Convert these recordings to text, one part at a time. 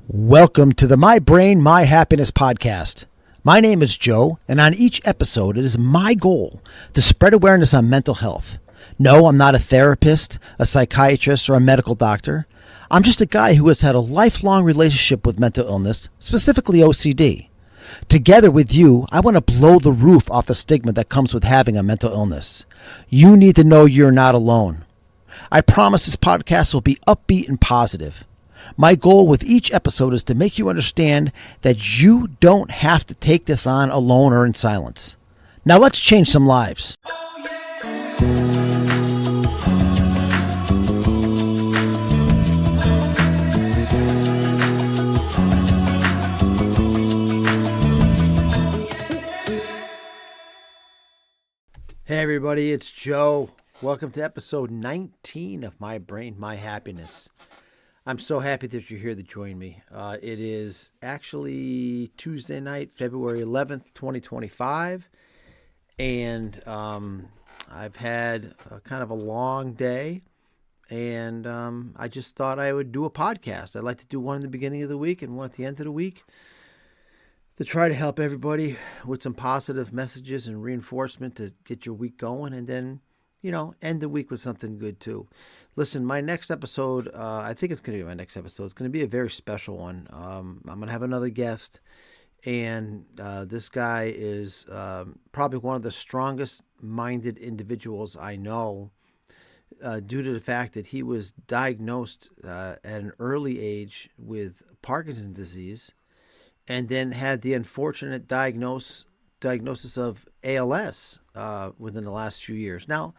Welcome to the My Brain, My Happiness podcast. My name is Joe, and on each episode, it is my goal to spread awareness on mental health. No, I'm not a therapist, a psychiatrist, or a medical doctor. I'm just a guy who has had a lifelong relationship with mental illness, specifically OCD. Together with you, I want to blow the roof off the stigma that comes with having a mental illness. You need to know you're not alone. I promise this podcast will be upbeat and positive. My goal with each episode is to make you understand that you don't have to take this on alone or in silence. Now let's change some lives. Hey everybody, it's Joe. Welcome to episode 19 of My Brain, My Happiness. I'm so happy that you're here to join me. It is actually Tuesday night, February 11th, 2025, and I've had kind of a long day, and I just thought I would do a podcast. I'd like to do one in the beginning of the week and one at the end of the week to try to help everybody with some positive messages and reinforcement to get your week going, and then end the week with something good too. Listen, my next episode, I think it's going to be my next episode. It's going to be a very special one. I'm going to have another guest, and this guy is probably one of the strongest minded individuals I know due to the fact that he was diagnosed at an early age with Parkinson's disease and then had the unfortunate diagnosis of ALS within the last few years. Now,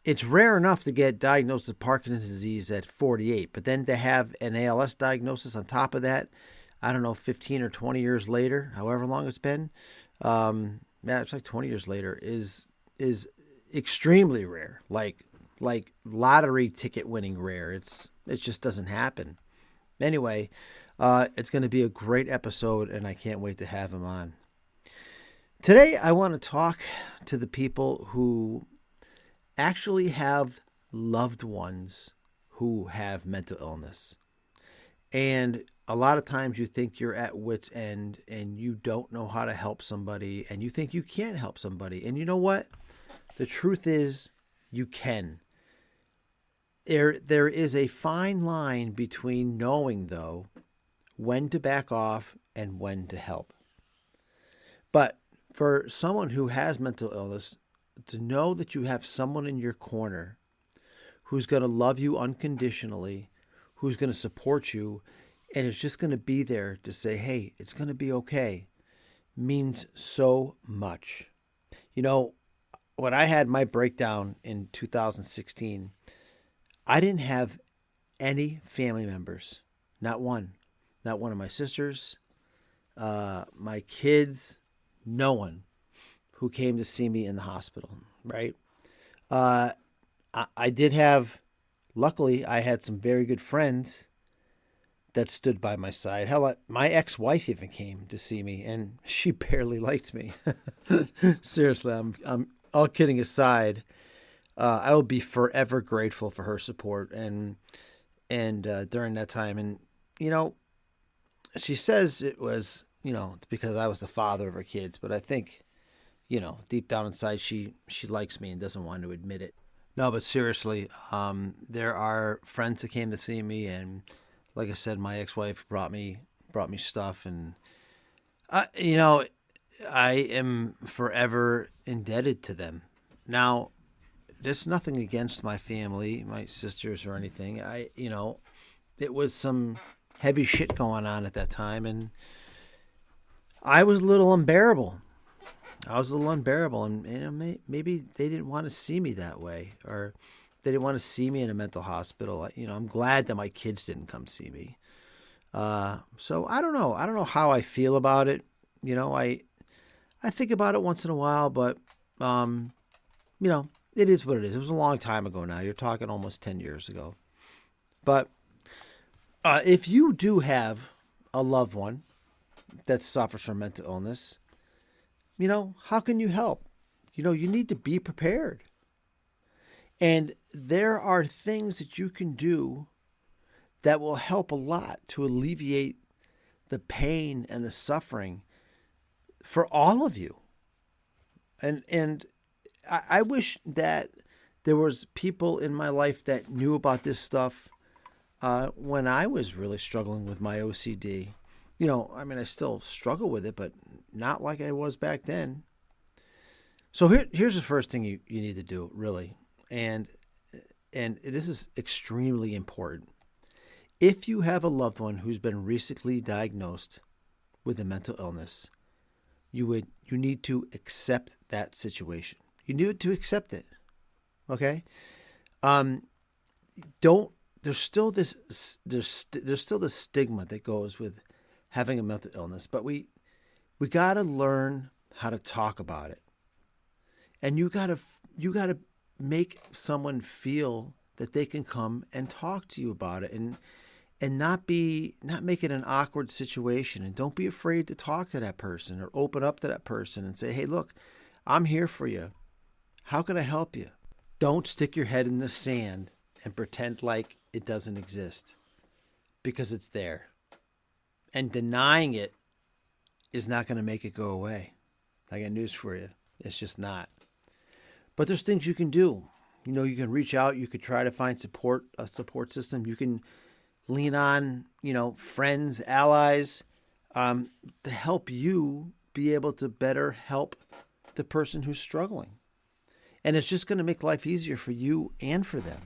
it's rare enough to get diagnosed with Parkinson's disease at 48, but then to have an ALS diagnosis on top of that, I don't know, 15 or 20 years later, however long it's been, it's like 20 years later, is extremely rare, like lottery ticket winning rare. It just doesn't happen. Anyway, it's going to be a great episode, and I can't wait to have him on. Today, I want to talk to the people who actually have loved ones who have mental illness. And a lot of times you think you're at wit's end and you don't know how to help somebody and you think you can't help somebody. And you know what? The truth is you can. There is a fine line between knowing, though, when to back off and when to help. But for someone who has mental illness, to know that you have someone in your corner who's going to love you unconditionally, who's going to support you, and is just going to be there to say, hey, it's going to be okay, means so much. When I had my breakdown in 2016, I didn't have any family members, not one of my sisters, my kids, no one who came to see me in the hospital, right? I did have, luckily, I had some very good friends that stood by my side. Hell, my ex-wife even came to see me, and she barely liked me. Seriously, I'm all kidding aside. I will be forever grateful for her support and during that time. And she says it was because I was the father of her kids, but I think deep down inside, she likes me and doesn't want to admit it. No, but seriously, there are friends that came to see me, and like I said, my ex-wife brought me stuff, and I am forever indebted to them. Now, there's nothing against my family, my sisters or anything. It was some heavy shit going on at that time, and I was a little unbearable. And maybe they didn't want to see me that way, or they didn't want to see me in a mental hospital. I'm glad that my kids didn't come see me. So I don't know. I don't know how I feel about it. I think about it once in a while, but it is what it is. It was a long time ago now. You're talking almost 10 years ago. But if you do have a loved one that suffers from mental illness, how can you help? You need to be prepared. And there are things that you can do that will help a lot to alleviate the pain and the suffering for all of you. And I wish that there was people in my life that knew about this stuff when I was really struggling with my OCD. I still struggle with it, but not like I was back then. So here's the first thing you need to do, really. And this is extremely important. If you have a loved one who's been recently diagnosed with a mental illness, you need to accept that situation. You need to accept it. Okay? There's still this stigma that goes with having a mental illness, but we got to learn how to talk about it. And you got to make someone feel that they can come and talk to you about it and not make it an awkward situation. And don't be afraid to talk to that person or open up to that person and say, "Hey, look, I'm here for you. How can I help you?" Don't stick your head in the sand and pretend like it doesn't exist, because it's there. And denying it is not going to make it go away. I got news for you. It's just not. But there's things you can do. You can reach out. You could try to find a support system. You can lean on, friends, allies, to help you be able to better help the person who's struggling. And it's just going to make life easier for you and for them.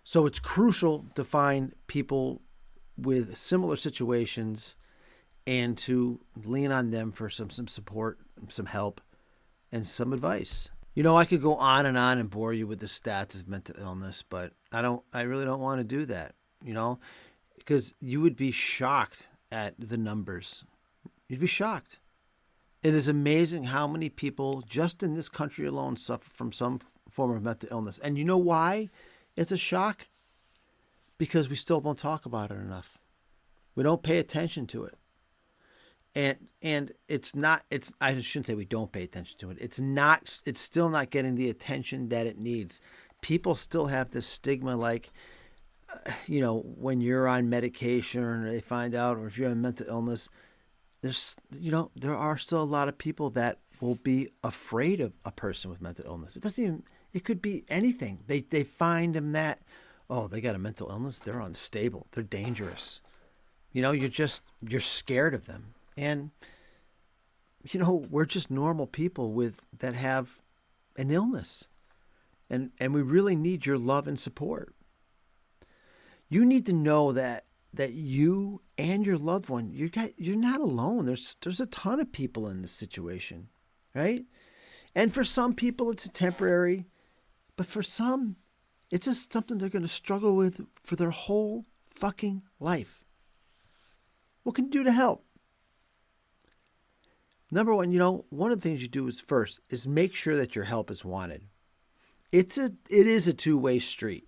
So it's crucial to find people with similar situations and to lean on them for some support, some help, and some advice. I could go on and bore you with the stats of mental illness, but I really don't want to do that, because you would be shocked at the numbers. You'd be shocked. It is amazing how many people just in this country alone suffer from some form of mental illness. And you know why it's a shock? Because we still don't talk about it enough. We don't pay attention to it. And I shouldn't say we don't pay attention to it. It's still not getting the attention that it needs. People still have this stigma, like, when you're on medication or they find out, or if you have a mental illness, there are still a lot of people that will be afraid of a person with mental illness. It could be anything. They find them that, oh, they got a mental illness. They're unstable. They're dangerous. You're scared of them. And, we're just normal people that have an illness. And we really need your love and support. You need to know that you and your loved one, you're not alone. There's a ton of people in this situation, right? And for some people, it's temporary. But for some, it's just something they're going to struggle with for their whole fucking life. What can you do to help? Number one, one of the things you do is make sure that your help is wanted. It is a two-way street,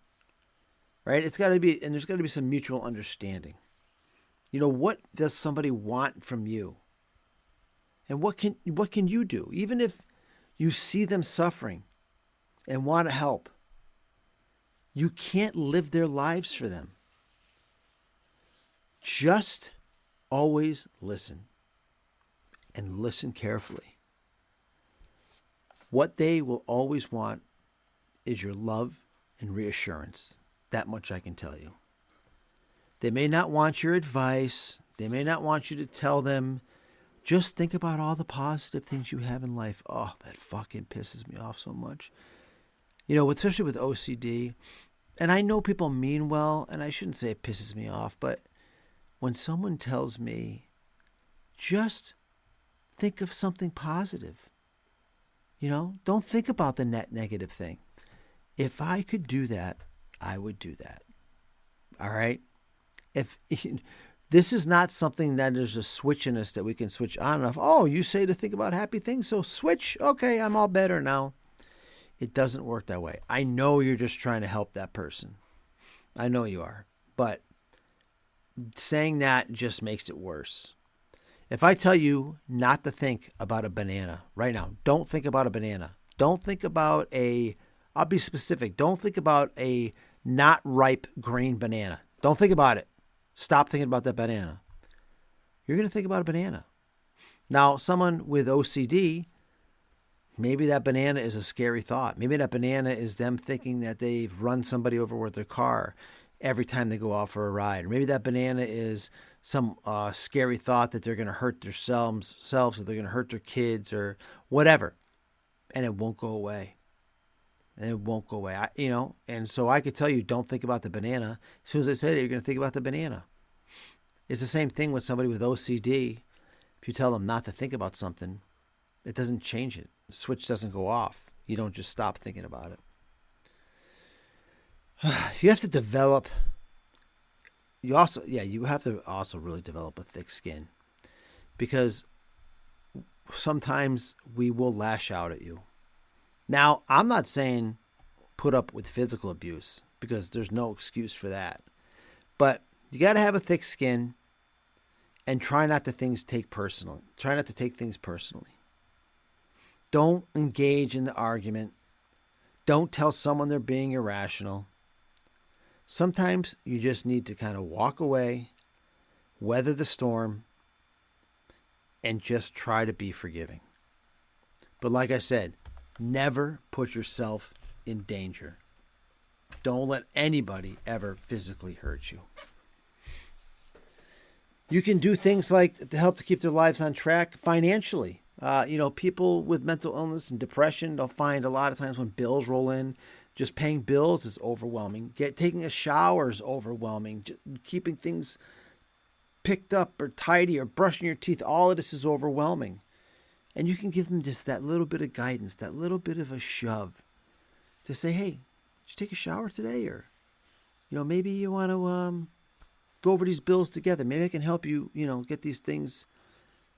right? It's got to be, and there's got to be some mutual understanding. What does somebody want from you? And what can you do? Even if you see them suffering and want to help, you can't live their lives for them. Just always listen. And listen carefully. What they will always want is your love and reassurance. That much I can tell you. They may not want your advice. They may not want you to tell them, just think about all the positive things you have in life. Oh, that fucking pisses me off so much. Especially with OCD. And I know people mean well, and I shouldn't say it pisses me off, but when someone tells me, just think of something positive. Don't think about the negative thing. If I could do that, I would do that. All right? If this is not something that there's a switch in us that we can switch on and off. Oh, you say to think about happy things, so switch. Okay, I'm all better now. It doesn't work that way. I know you're just trying to help that person. I know you are. But saying that just makes it worse. If I tell you not to think about a banana right now, don't think about a banana. Don't think about I'll be specific. Don't think about a not ripe green banana. Don't think about it. Stop thinking about that banana. You're going to think about a banana. Now, someone with OCD, maybe that banana is a scary thought. Maybe that banana is them thinking that they've run somebody over with their car every time they go out for a ride. Or maybe that banana is some scary thought that they're going to hurt themselves or they're going to hurt their kids or whatever. And it won't go away. And it won't go away. And so I could tell you, don't think about the banana. As soon as I say it, you're going to think about the banana. It's the same thing with somebody with OCD. If you tell them not to think about something, it doesn't change it. The switch doesn't go off. You don't just stop thinking about it. You have to develop. You have to also really develop a thick skin, because sometimes we will lash out at you. Now, I'm not saying put up with physical abuse, because there's no excuse for that. But you got to have a thick skin and try not to take things personally. Don't engage in the argument. Don't tell someone they're being irrational. Sometimes you just need to kind of walk away, weather the storm, and just try to be forgiving. But like I said, never put yourself in danger. Don't let anybody ever physically hurt you. You can do things like to help to keep their lives on track financially. People with mental illness and depression, they'll find a lot of times when bills roll in, just paying bills is overwhelming. Taking a shower is overwhelming. Keeping things picked up or tidy or brushing your teeth, all of this is overwhelming. And you can give them just that little bit of guidance, that little bit of a shove to say, hey, did you take a shower today? Or, maybe you want to go over these bills together. Maybe I can help you, get these things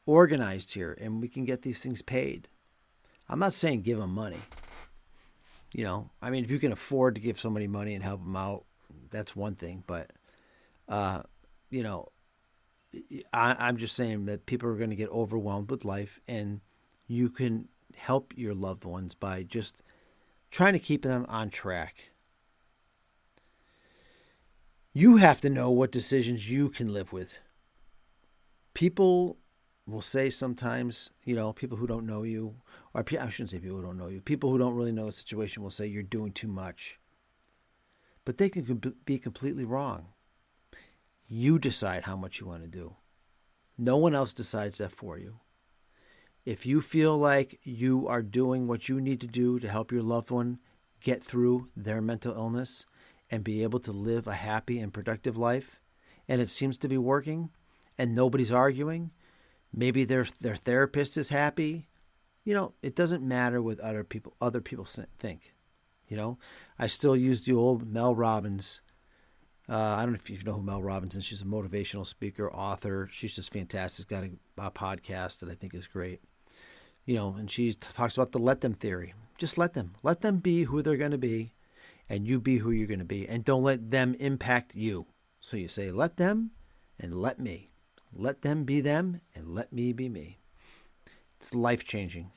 organized here and we can get these things paid. I'm not saying give them money. If you can afford to give somebody money and help them out, that's one thing. But, I'm just saying that people are going to get overwhelmed with life, and you can help your loved ones by just trying to keep them on track. You have to know what decisions you can live with. People will say sometimes, people who don't know you, or I shouldn't say people who don't know you, people who don't really know the situation will say you're doing too much. But they can be completely wrong. You decide how much you want to do. No one else decides that for you. If you feel like you are doing what you need to do to help your loved one get through their mental illness and be able to live a happy and productive life, and it seems to be working, and nobody's arguing, maybe their therapist is happy, it doesn't matter what other people think. I still use the old Mel Robbins. I don't know if you know who Mel Robbins is. She's a motivational speaker, author. She's just fantastic. Got a podcast that I think is great. And she talks about the let them theory. Just let them. Let them be who they're going to be, and you be who you're going to be. And don't let them impact you. So you say, let them and let me. Let them be them and let me be me. It's life-changing.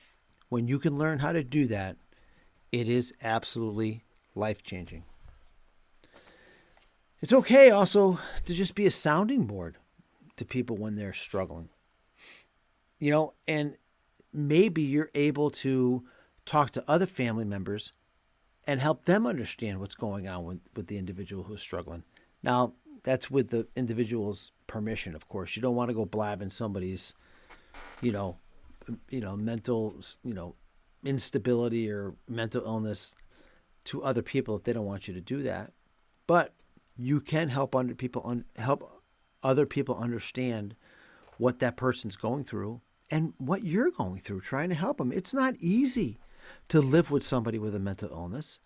When you can learn how to do that, it is absolutely life-changing. It's okay also to just be a sounding board to people when they're struggling. And maybe you're able to talk to other family members and help them understand what's going on with the individual who's struggling. Now, that's with the individual's permission, of course. You don't want to go blabbing somebody's, mental, instability or mental illness to other people if they don't want you to do that. But you can help other people understand what that person's going through and what you're going through, trying to help them. It's not easy to live with somebody with a mental illness.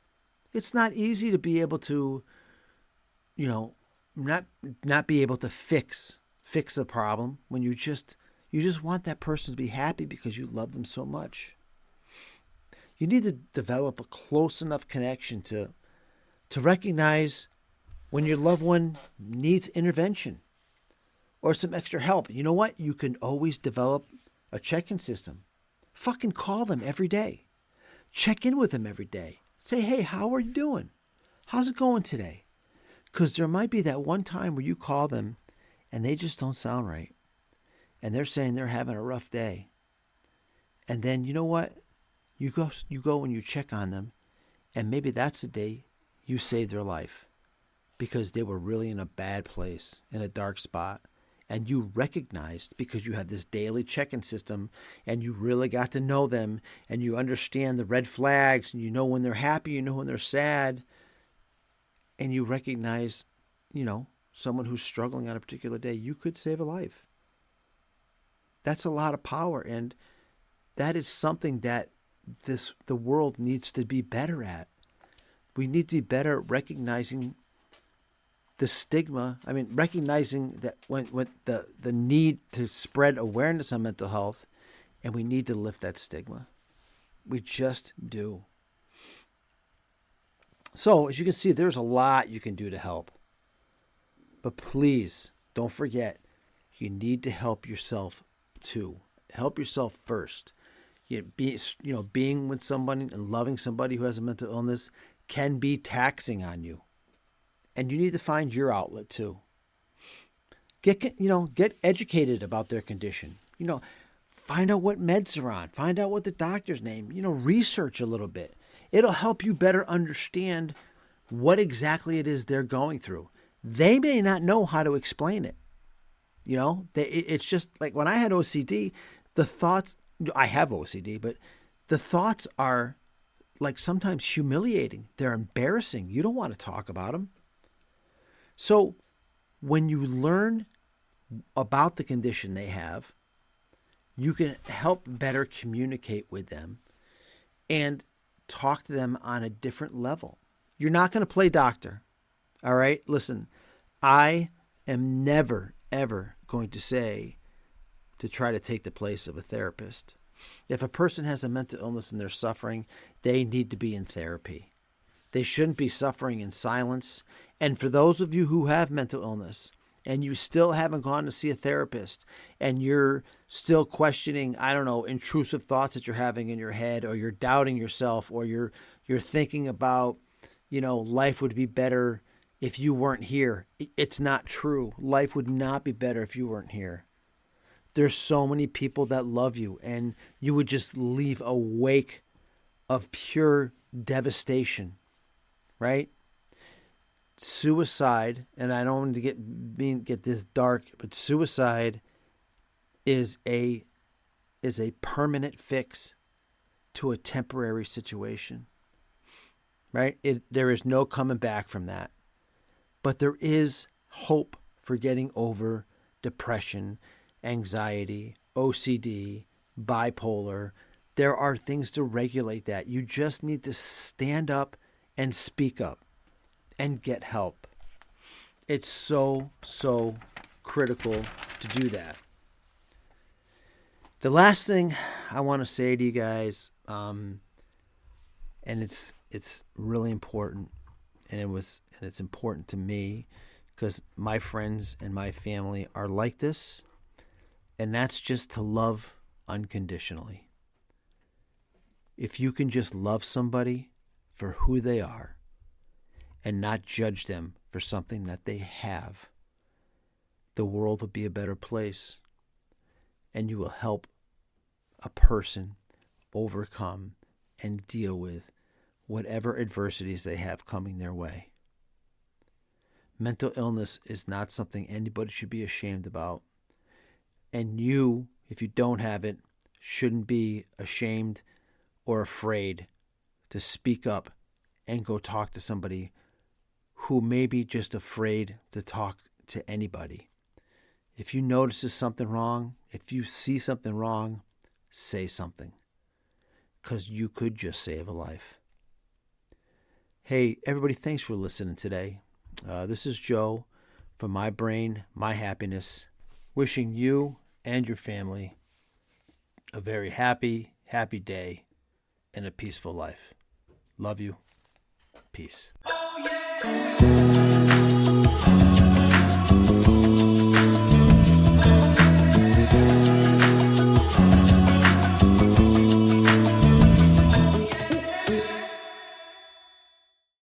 It's not easy to be able to, not be able to fix a problem when you just want that person to be happy because you love them so much. You need to develop a close enough connection to recognize when your loved one needs intervention or some extra help. You know what? You can always develop a check-in system. Fucking call them every day. Check in with them every day. Say, hey, how are you doing? How's it going today? Because there might be that one time where you call them and they just don't sound right. And they're saying they're having a rough day. And then you know what? You go and you check on them. And maybe that's the day you saved their life. Because they were really in a bad place, in a dark spot. And you recognized, because you have this daily check-in system, and you really got to know them, and you understand the red flags, and you know when they're happy, you know when they're sad, and you recognize, someone who's struggling on a particular day, you could save a life. That's a lot of power, and that is something that the world needs to be better at. We need to be better at recognizing the stigma. I mean, recognizing that when the need to spread awareness on mental health, and we need to lift that stigma. We just do. So, as you can see, there's a lot you can do to help. But please, don't forget, you need to help yourself too. Help yourself first. Being with somebody and loving somebody who has a mental illness can be taxing on you. And you need to find your outlet too. Get educated about their condition. Find out what meds they're on. Find out what the doctor's name. Research a little bit. It'll help you better understand what exactly it is they're going through. They may not know how to explain it. It's just like when I had OCD, I have OCD, but the thoughts are like sometimes humiliating. They're embarrassing. You don't want to talk about them. So when you learn about the condition they have, you can help better communicate with them and talk to them on a different level. You're not going to play doctor. All right? Listen, I am never, ever going to say to try to take the place of a therapist. If a person has a mental illness and they're suffering, they need to be in therapy. They shouldn't be suffering in silence. And for those of you who have mental illness and you still haven't gone to see a therapist and you're still questioning, intrusive thoughts that you're having in your head, or you're doubting yourself, or you're thinking about, life would be better if you weren't here. It's not true. Life would not be better if you weren't here. There's so many people that love you, and you would just leave a wake of pure devastation, right? Suicide, and I don't want to get this dark, but suicide is a permanent fix to a temporary situation, right? There is no coming back from that. But there is hope for getting over depression, anxiety, OCD, bipolar. There are things to regulate that. You just need to stand up and speak up and get help. It's so, so critical to do that. The last thing I want to say to you guys, and it's really important, and it's important to me because my friends and my family are like this, and that's just to love unconditionally. If you can just love somebody for who they are and not judge them for something that they have, the world will be a better place, and you will help a person overcome and deal with whatever adversities they have coming their way. Mental illness is not something anybody should be ashamed about. And you, if you don't have it, shouldn't be ashamed or afraid to speak up and go talk to somebody who may be just afraid to talk to anybody. If you notice there's something wrong, if you see something wrong, say something, because you could just save a life. Hey, everybody, thanks for listening today. This is Joe from My Brain, My Happiness, wishing you and your family a very happy, happy day and a peaceful life. Love you. Peace.